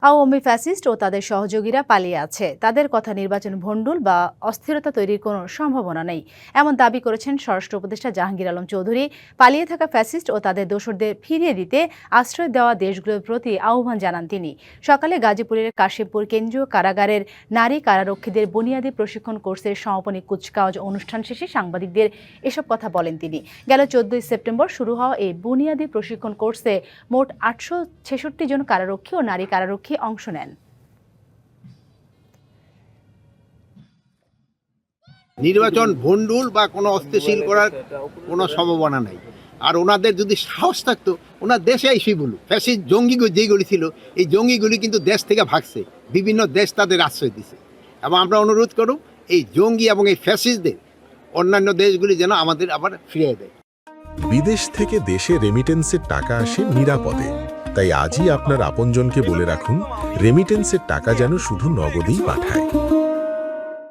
Awami fascist ও তাদের সহযোগীরা পালিয়ে আছে, তাদের কথা নির্বাচন ভণ্ডুল বা অস্থিরতা তৈরির কোনো সম্ভাবনা নেই, এমন দাবি করেছেন স্বরাষ্ট্র উপদেষ্টা জাহাঙ্গীর আলম চৌধুরী। পালিয়ে থাকা ফ্যাসিস্ট ও তাদের দোসরদের ফিরিয়ে দিতে আশ্রয় দেওয়া দেশগুলোর প্রতি আহ্বান জানান তিনি। সকালে গাজীপুরের কাশিমপুর কেন্দ্রীয় কারাগারের নারী কারারক্ষীদের বুনিয়াদী প্রশিক্ষণ কোর্সের সমাপনী কুচকাওয়াজ অনুষ্ঠান শেষে সাংবাদিকদের এসব কথা বলেন তিনি। গেল 14 সেপ্টেম্বর শুরু হওয়া এই বুনিয়াদী প্রশিক্ষণ কোর্সে মোট 866 জন কারারক্ষী ও নারী কারারক্ষী অংশ নেন। নির্বাচন ভণ্ডুল বা কোনো অস্থিতিশীল করার কোনো সম্ভাবনা নেই। আর ওনাদের যদি সাহস থাকতো ওনার দেশে এসেই বলুক। ফ্যাসিস্ট জঙ্গি যেগুলি ছিল এই জঙ্গিগুলি কিন্তু দেশ থেকে ভাগছে, বিভিন্ন দেশ তাদের আশ্রয় দিছে। এবং আমরা অনুরোধ করব এই জঙ্গি এবং এই ফ্যাসিস্টদের অন্যান্য দেশগুলি যেন আমাদের আবার ফিরিয়ে দেয়। বিদেশ থেকে দেশে রেমিটেন্সের টাকা আসে নিরাপদে, তাই আজই আপনার আপনজনকে বলে রাখুন রেমিটেন্সের টাকা যেন শুধু নগদেই পাঠায়।